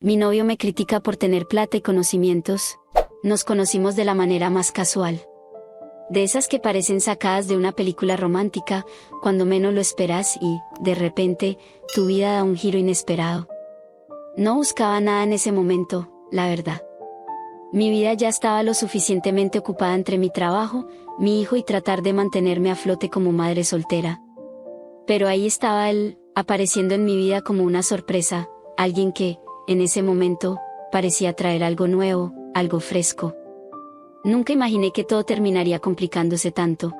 Mi novio me critica por tener plata y conocimientos. Nos conocimos de la manera más casual. De esas que parecen sacadas de una película romántica, cuando menos lo esperas y, de repente, tu vida da un giro inesperado. No buscaba nada en ese momento, la verdad. Mi vida ya estaba lo suficientemente ocupada entre mi trabajo, mi hijo y tratar de mantenerme a flote como madre soltera. Pero ahí estaba él, apareciendo en mi vida como una sorpresa, alguien que, en ese momento, parecía traer algo nuevo, algo fresco. Nunca imaginé que todo terminaría complicándose tanto.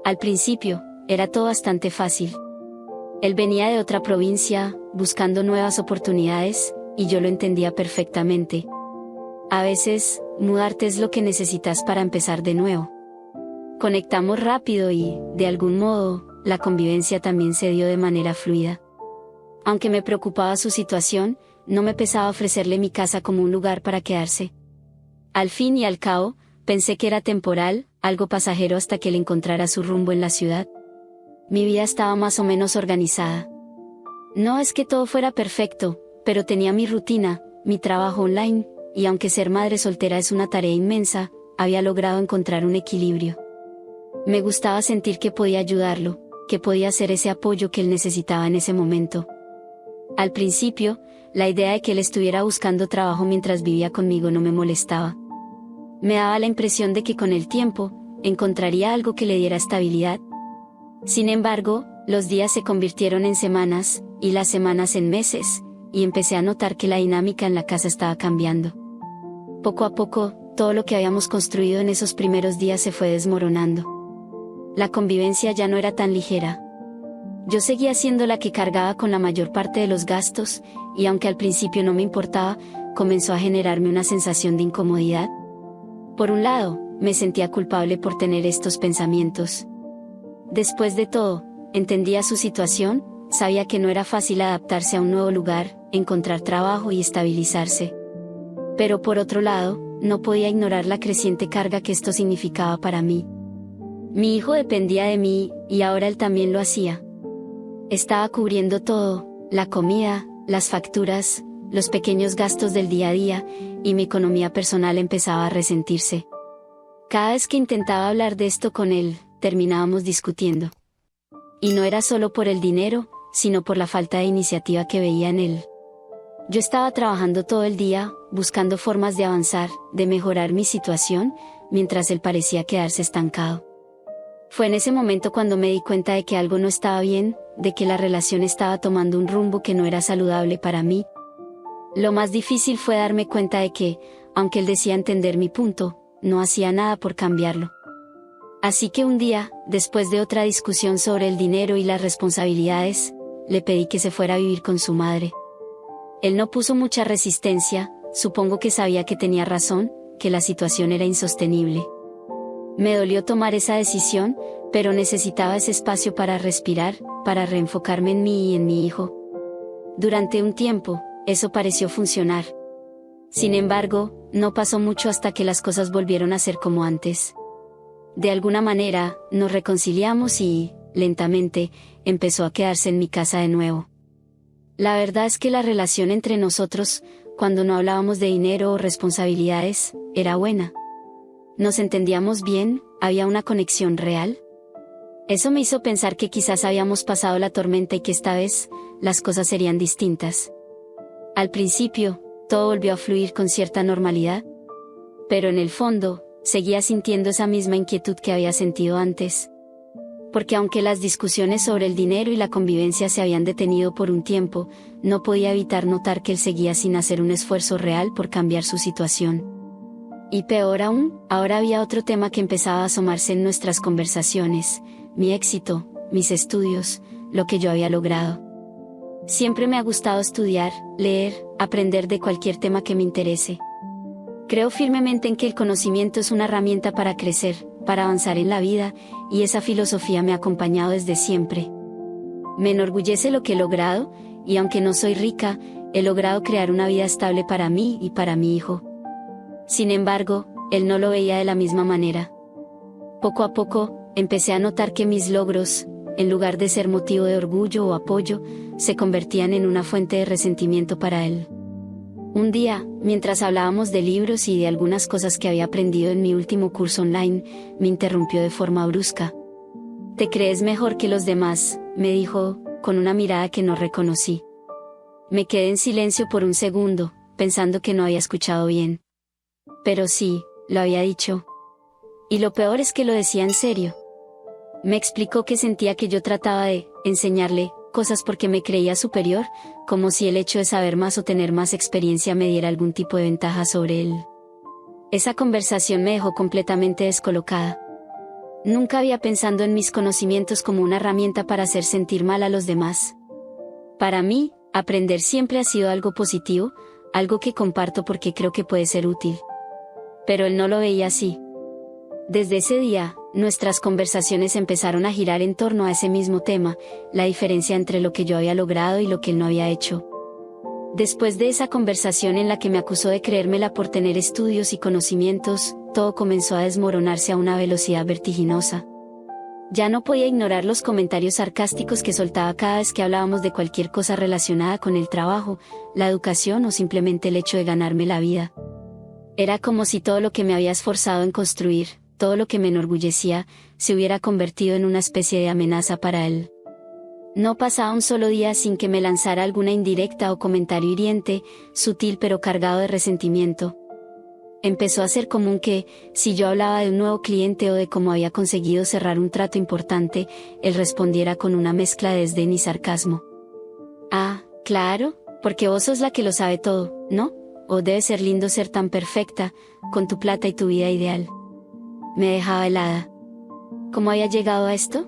Al principio, era todo bastante fácil. Él venía de otra provincia, buscando nuevas oportunidades, y yo lo entendía perfectamente. A veces, mudarte es lo que necesitas para empezar de nuevo. Conectamos rápido y, de algún modo, la convivencia también se dio de manera fluida. Aunque me preocupaba su situación, no me pesaba ofrecerle mi casa como un lugar para quedarse. Al fin y al cabo, pensé que era temporal, algo pasajero hasta que él encontrara su rumbo en la ciudad. Mi vida estaba más o menos organizada. No es que todo fuera perfecto, pero tenía mi rutina, mi trabajo online, y aunque ser madre soltera es una tarea inmensa, había logrado encontrar un equilibrio. Me gustaba sentir que podía ayudarlo, que podía ser ese apoyo que él necesitaba en ese momento. Al principio, la idea de que él estuviera buscando trabajo mientras vivía conmigo no me molestaba. Me daba la impresión de que con el tiempo, encontraría algo que le diera estabilidad. Sin embargo, los días se convirtieron en semanas, y las semanas en meses, y empecé a notar que la dinámica en la casa estaba cambiando. Poco a poco, todo lo que habíamos construido en esos primeros días se fue desmoronando. La convivencia ya no era tan ligera. Yo seguía siendo la que cargaba con la mayor parte de los gastos, y aunque al principio no me importaba, comenzó a generarme una sensación de incomodidad. Por un lado, me sentía culpable por tener estos pensamientos. Después de todo, entendía su situación, sabía que no era fácil adaptarse a un nuevo lugar, encontrar trabajo y estabilizarse. Pero por otro lado, no podía ignorar la creciente carga que esto significaba para mí. Mi hijo dependía de mí, y ahora él también lo hacía. Estaba cubriendo todo, la comida, las facturas, los pequeños gastos del día a día, y mi economía personal empezaba a resentirse. Cada vez que intentaba hablar de esto con él, terminábamos discutiendo. Y no era solo por el dinero, sino por la falta de iniciativa que veía en él. Yo estaba trabajando todo el día, buscando formas de avanzar, de mejorar mi situación, mientras él parecía quedarse estancado. Fue en ese momento cuando me di cuenta de que algo no estaba bien, de que la relación estaba tomando un rumbo que no era saludable para mí. Lo más difícil fue darme cuenta de que, aunque él decía entender mi punto, no hacía nada por cambiarlo. Así que un día, después de otra discusión sobre el dinero y las responsabilidades, le pedí que se fuera a vivir con su madre. Él no puso mucha resistencia, supongo que sabía que tenía razón, que la situación era insostenible. Me dolió tomar esa decisión, pero necesitaba ese espacio para respirar, para reenfocarme en mí y en mi hijo. Durante un tiempo, eso pareció funcionar. Sin embargo, no pasó mucho hasta que las cosas volvieron a ser como antes. De alguna manera, nos reconciliamos y, lentamente, empezó a quedarse en mi casa de nuevo. La verdad es que la relación entre nosotros, cuando no hablábamos de dinero o responsabilidades, era buena. Nos entendíamos bien, había una conexión real. Eso me hizo pensar que quizás habíamos pasado la tormenta y que esta vez, las cosas serían distintas. Al principio, todo volvió a fluir con cierta normalidad. Pero en el fondo, seguía sintiendo esa misma inquietud que había sentido antes. Porque aunque las discusiones sobre el dinero y la convivencia se habían detenido por un tiempo, no podía evitar notar que él seguía sin hacer un esfuerzo real por cambiar su situación. Y peor aún, ahora había otro tema que empezaba a asomarse en nuestras conversaciones: mi éxito, mis estudios, lo que yo había logrado. Siempre me ha gustado estudiar, leer, aprender de cualquier tema que me interese. Creo firmemente en que el conocimiento es una herramienta para crecer, para avanzar en la vida, y esa filosofía me ha acompañado desde siempre. Me enorgullece lo que he logrado, y aunque no soy rica, he logrado crear una vida estable para mí y para mi hijo. Sin embargo, él no lo veía de la misma manera. Poco a poco, empecé a notar que mis logros, en lugar de ser motivo de orgullo o apoyo, se convertían en una fuente de resentimiento para él. Un día, mientras hablábamos de libros y de algunas cosas que había aprendido en mi último curso online, me interrumpió de forma brusca. «¿Te crees mejor que los demás?», me dijo, con una mirada que no reconocí. Me quedé en silencio por un segundo, pensando que no había escuchado bien. Pero sí, lo había dicho. Y lo peor es que lo decía en serio. Me explicó que sentía que yo trataba de enseñarle cosas porque me creía superior, como si el hecho de saber más o tener más experiencia me diera algún tipo de ventaja sobre él. Esa conversación me dejó completamente descolocada. Nunca había pensado en mis conocimientos como una herramienta para hacer sentir mal a los demás. Para mí, aprender siempre ha sido algo positivo, algo que comparto porque creo que puede ser útil. Pero él no lo veía así. Desde ese día, nuestras conversaciones empezaron a girar en torno a ese mismo tema, la diferencia entre lo que yo había logrado y lo que él no había hecho. Después de esa conversación en la que me acusó de creérmela por tener estudios y conocimientos, todo comenzó a desmoronarse a una velocidad vertiginosa. Ya no podía ignorar los comentarios sarcásticos que soltaba cada vez que hablábamos de cualquier cosa relacionada con el trabajo, la educación o simplemente el hecho de ganarme la vida. Era como si todo lo que me había esforzado en construir, todo lo que me enorgullecía, se hubiera convertido en una especie de amenaza para él. No pasaba un solo día sin que me lanzara alguna indirecta o comentario hiriente, sutil pero cargado de resentimiento. Empezó a ser común que, si yo hablaba de un nuevo cliente o de cómo había conseguido cerrar un trato importante, él respondiera con una mezcla de desdén y sarcasmo. «Ah, claro, porque vos sos la que lo sabe todo, ¿no? O debe ser lindo ser tan perfecta, con tu plata y tu vida ideal». Me dejaba helada. ¿Cómo había llegado a esto?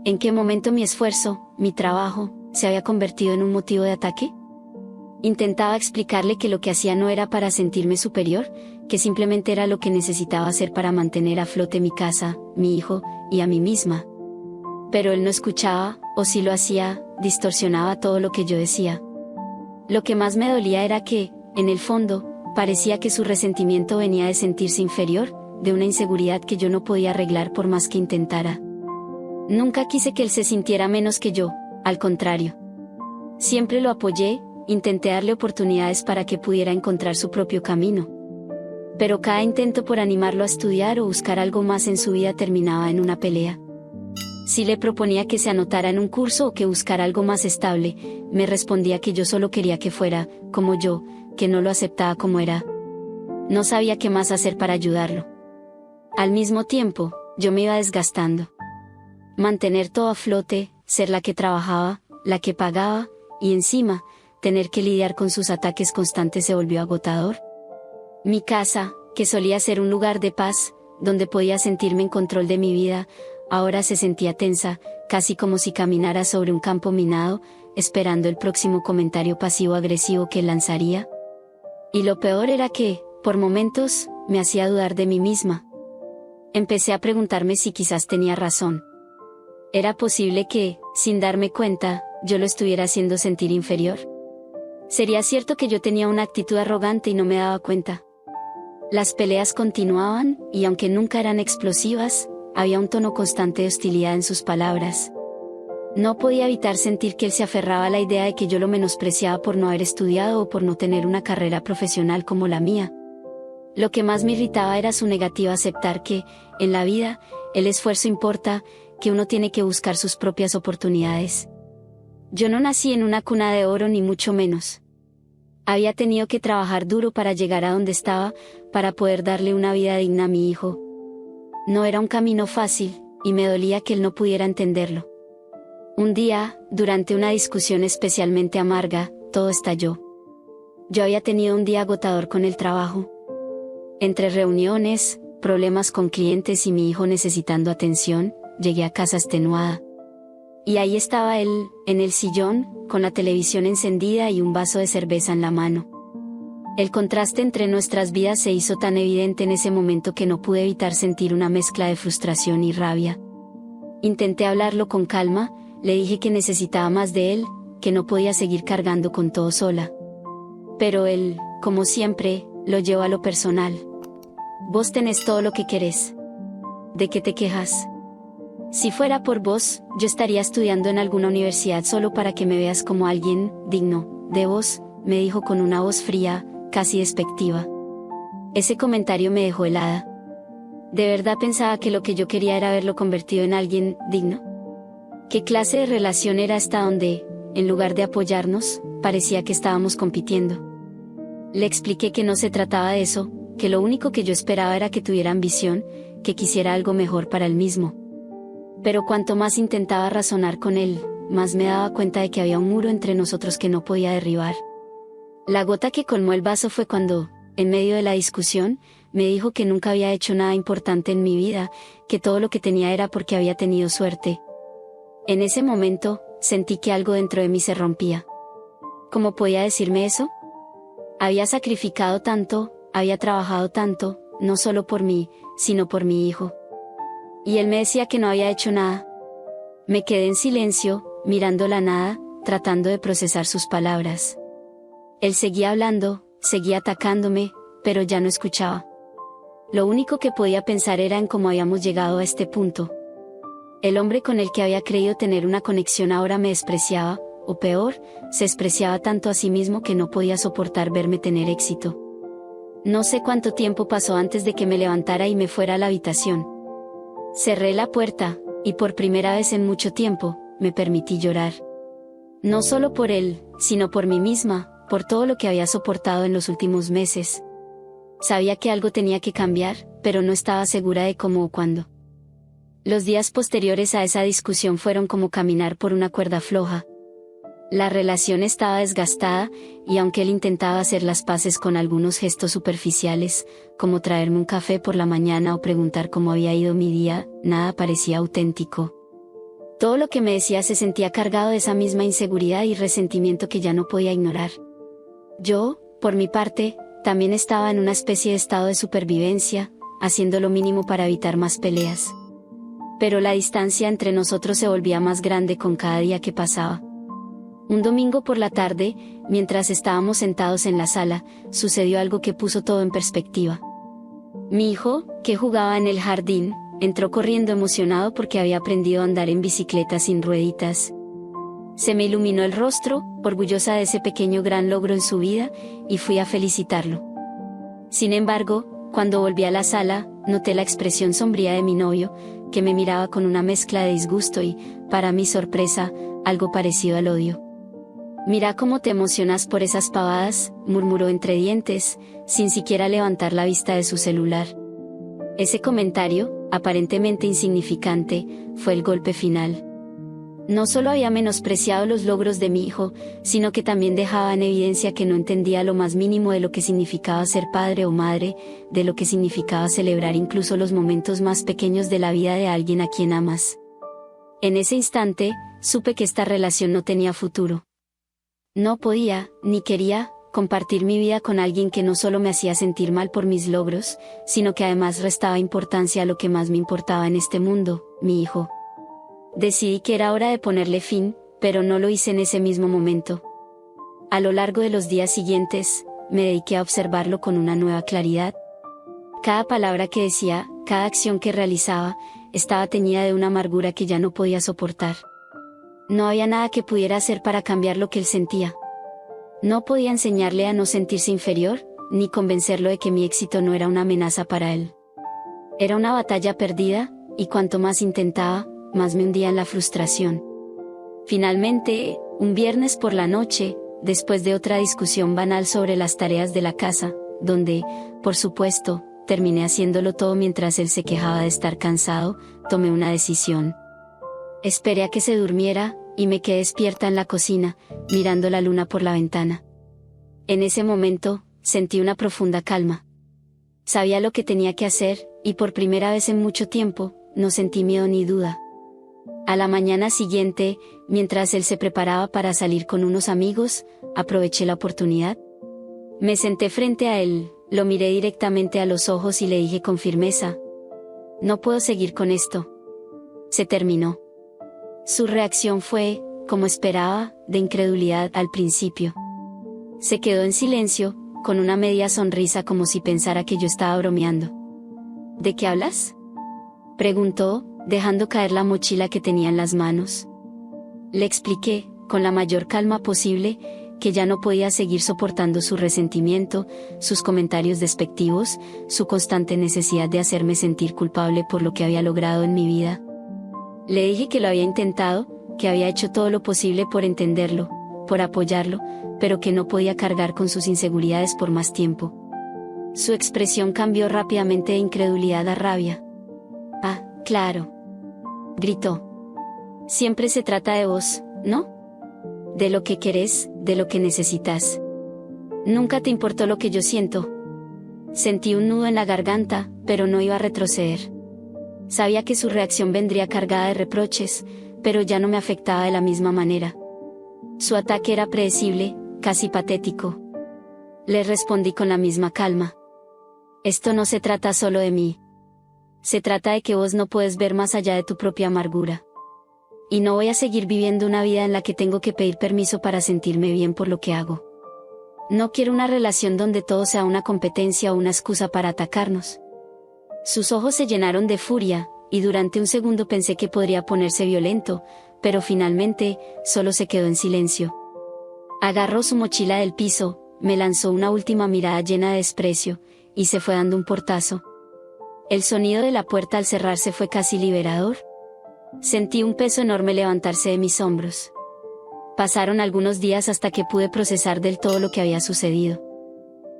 ¿En qué momento mi esfuerzo, mi trabajo, se había convertido en un motivo de ataque? Intentaba explicarle que lo que hacía no era para sentirme superior, que simplemente era lo que necesitaba hacer para mantener a flote mi casa, mi hijo, y a mí misma. Pero él no escuchaba, o si lo hacía, distorsionaba todo lo que yo decía. Lo que más me dolía era que, en el fondo, parecía que su resentimiento venía de sentirse inferior, de una inseguridad que yo no podía arreglar por más que intentara. Nunca quise que él se sintiera menos que yo, al contrario. Siempre lo apoyé, intenté darle oportunidades para que pudiera encontrar su propio camino. Pero cada intento por animarlo a estudiar o buscar algo más en su vida terminaba en una pelea. Si le proponía que se anotara en un curso o que buscara algo más estable, me respondía que yo solo quería que fuera, como yo, que no lo aceptaba como era. No sabía qué más hacer para ayudarlo. Al mismo tiempo, yo me iba desgastando. Mantener todo a flote, ser la que trabajaba, la que pagaba, y encima, tener que lidiar con sus ataques constantes se volvió agotador. Mi casa, que solía ser un lugar de paz, donde podía sentirme en control de mi vida, ahora se sentía tensa, casi como si caminara sobre un campo minado, esperando el próximo comentario pasivo-agresivo que él lanzaría. Y lo peor era que, por momentos, me hacía dudar de mí misma. Empecé a preguntarme si quizás tenía razón. ¿Era posible que, sin darme cuenta, yo lo estuviera haciendo sentir inferior? ¿Sería cierto que yo tenía una actitud arrogante y no me daba cuenta? Las peleas continuaban, y aunque nunca eran explosivas, había un tono constante de hostilidad en sus palabras. No podía evitar sentir que él se aferraba a la idea de que yo lo menospreciaba por no haber estudiado o por no tener una carrera profesional como la mía. Lo que más me irritaba era su negativa a aceptar que, en la vida, el esfuerzo importa, que uno tiene que buscar sus propias oportunidades. Yo no nací en una cuna de oro ni mucho menos. Había tenido que trabajar duro para llegar a donde estaba, para poder darle una vida digna a mi hijo. No era un camino fácil, y me dolía que él no pudiera entenderlo. Un día, durante una discusión especialmente amarga, todo estalló. Yo había tenido un día agotador con el trabajo. Entre reuniones, problemas con clientes y mi hijo necesitando atención, llegué a casa extenuada. Y ahí estaba él, en el sillón, con la televisión encendida y un vaso de cerveza en la mano. El contraste entre nuestras vidas se hizo tan evidente en ese momento que no pude evitar sentir una mezcla de frustración y rabia. Intenté hablarlo con calma, le dije que necesitaba más de él, que no podía seguir cargando con todo sola. Pero él, como siempre, lo llevó a lo personal. Vos tenés todo lo que querés. ¿De qué te quejas? Si fuera por vos, yo estaría estudiando en alguna universidad solo para que me veas como alguien digno de vos, me dijo con una voz fría, casi despectiva. Ese comentario me dejó helada. ¿De verdad pensaba que lo que yo quería era verlo convertido en alguien digno? ¿Qué clase de relación era esta donde, en lugar de apoyarnos, parecía que estábamos compitiendo? Le expliqué que no se trataba de eso, que lo único que yo esperaba era que tuviera ambición, que quisiera algo mejor para él mismo. Pero cuanto más intentaba razonar con él, más me daba cuenta de que había un muro entre nosotros que no podía derribar. La gota que colmó el vaso fue cuando, en medio de la discusión, me dijo que nunca había hecho nada importante en mi vida, que todo lo que tenía era porque había tenido suerte. En ese momento, sentí que algo dentro de mí se rompía. ¿Cómo podía decirme eso? Había sacrificado tanto, había trabajado tanto, no solo por mí, sino por mi hijo. Y él me decía que no había hecho nada. Me quedé en silencio, mirando la nada, tratando de procesar sus palabras. Él seguía hablando, seguía atacándome, pero ya no escuchaba. Lo único que podía pensar era en cómo habíamos llegado a este punto. El hombre con el que había creído tener una conexión ahora me despreciaba, o peor, se despreciaba tanto a sí mismo que no podía soportar verme tener éxito. No sé cuánto tiempo pasó antes de que me levantara y me fuera a la habitación. Cerré la puerta, y por primera vez en mucho tiempo, me permití llorar. No solo por él, sino por mí misma, por todo lo que había soportado en los últimos meses. Sabía que algo tenía que cambiar, pero no estaba segura de cómo o cuándo. Los días posteriores a esa discusión fueron como caminar por una cuerda floja. La relación estaba desgastada, y aunque él intentaba hacer las paces con algunos gestos superficiales, como traerme un café por la mañana o preguntar cómo había ido mi día, nada parecía auténtico. Todo lo que me decía se sentía cargado de esa misma inseguridad y resentimiento que ya no podía ignorar. Yo, por mi parte, también estaba en una especie de estado de supervivencia, haciendo lo mínimo para evitar más peleas. Pero la distancia entre nosotros se volvía más grande con cada día que pasaba. Un domingo por la tarde, mientras estábamos sentados en la sala, sucedió algo que puso todo en perspectiva. Mi hijo, que jugaba en el jardín, entró corriendo emocionado porque había aprendido a andar en bicicleta sin rueditas. Se me iluminó el rostro, orgullosa de ese pequeño gran logro en su vida, y fui a felicitarlo. Sin embargo, cuando volví a la sala, noté la expresión sombría de mi novio, que me miraba con una mezcla de disgusto y, para mi sorpresa, algo parecido al odio. «Mira cómo te emocionas por esas pavadas», murmuró entre dientes, sin siquiera levantar la vista de su celular. Ese comentario, aparentemente insignificante, fue el golpe final. No solo había menospreciado los logros de mi hijo, sino que también dejaba en evidencia que no entendía lo más mínimo de lo que significaba ser padre o madre, de lo que significaba celebrar incluso los momentos más pequeños de la vida de alguien a quien amas. En ese instante, supe que esta relación no tenía futuro. No podía, ni quería, compartir mi vida con alguien que no solo me hacía sentir mal por mis logros, sino que además restaba importancia a lo que más me importaba en este mundo, mi hijo. Decidí que era hora de ponerle fin, pero no lo hice en ese mismo momento. A lo largo de los días siguientes, me dediqué a observarlo con una nueva claridad. Cada palabra que decía, cada acción que realizaba, estaba teñida de una amargura que ya no podía soportar. No había nada que pudiera hacer para cambiar lo que él sentía. No podía enseñarle a no sentirse inferior, ni convencerlo de que mi éxito no era una amenaza para él. Era una batalla perdida, y cuanto más intentaba, más me hundía en la frustración. Finalmente, un viernes por la noche, después de otra discusión banal sobre las tareas de la casa, donde, por supuesto, terminé haciéndolo todo mientras él se quejaba de estar cansado, tomé una decisión. Esperé a que se durmiera, y me quedé despierta en la cocina, mirando la luna por la ventana. En ese momento, sentí una profunda calma. Sabía lo que tenía que hacer, y por primera vez en mucho tiempo, no sentí miedo ni duda. A la mañana siguiente, mientras él se preparaba para salir con unos amigos, aproveché la oportunidad. Me senté frente a él, lo miré directamente a los ojos y le dije con firmeza: «No puedo seguir con esto. Se terminó». Su reacción fue, como esperaba, de incredulidad al principio. Se quedó en silencio, con una media sonrisa como si pensara que yo estaba bromeando. «¿De qué hablas?», preguntó, dejando caer la mochila que tenía en las manos. Le expliqué, con la mayor calma posible, que ya no podía seguir soportando su resentimiento, sus comentarios despectivos, su constante necesidad de hacerme sentir culpable por lo que había logrado en mi vida. Le dije que lo había intentado, que había hecho todo lo posible por entenderlo, por apoyarlo, pero que no podía cargar con sus inseguridades por más tiempo. Su expresión cambió rápidamente de incredulidad a rabia. «Ah, claro», gritó. «Siempre se trata de vos, ¿no? De lo que querés, de lo que necesitas. Nunca te importó lo que yo siento». Sentí un nudo en la garganta, pero no iba a retroceder. Sabía que su reacción vendría cargada de reproches, pero ya no me afectaba de la misma manera. Su ataque era predecible, casi patético. Le respondí con la misma calma. «Esto no se trata solo de mí. Se trata de que vos no puedes ver más allá de tu propia amargura. Y no voy a seguir viviendo una vida en la que tengo que pedir permiso para sentirme bien por lo que hago. No quiero una relación donde todo sea una competencia o una excusa para atacarnos». Sus ojos se llenaron de furia, y durante un segundo pensé que podría ponerse violento, pero finalmente, solo se quedó en silencio. Agarró su mochila del piso, me lanzó una última mirada llena de desprecio, y se fue dando un portazo. El sonido de la puerta al cerrarse fue casi liberador. Sentí un peso enorme levantarse de mis hombros. Pasaron algunos días hasta que pude procesar del todo lo que había sucedido.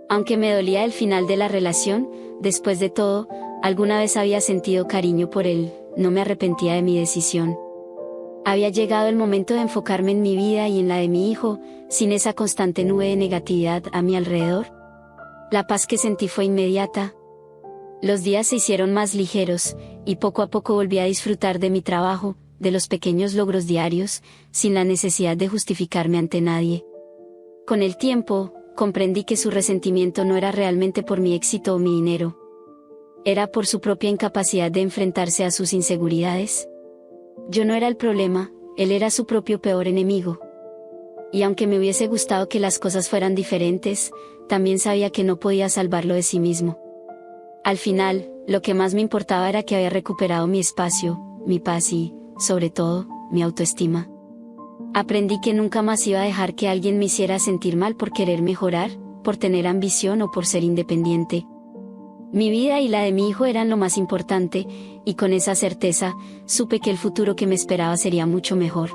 Aunque me dolía el final de la relación, después de todo, alguna vez había sentido cariño por él, no me arrepentía de mi decisión. Había llegado el momento de enfocarme en mi vida y en la de mi hijo, sin esa constante nube de negatividad a mi alrededor. La paz que sentí fue inmediata. Los días se hicieron más ligeros, y poco a poco volví a disfrutar de mi trabajo, de los pequeños logros diarios, sin la necesidad de justificarme ante nadie. Con el tiempo, comprendí que su resentimiento no era realmente por mi éxito o mi dinero. Era por su propia incapacidad de enfrentarse a sus inseguridades. Yo no era el problema, él era su propio peor enemigo. Y aunque me hubiese gustado que las cosas fueran diferentes, también sabía que no podía salvarlo de sí mismo. Al final, lo que más me importaba era que había recuperado mi espacio, mi paz y, sobre todo, mi autoestima. Aprendí que nunca más iba a dejar que alguien me hiciera sentir mal por querer mejorar, por tener ambición o por ser independiente. Mi vida y la de mi hijo eran lo más importante, y con esa certeza, supe que el futuro que me esperaba sería mucho mejor.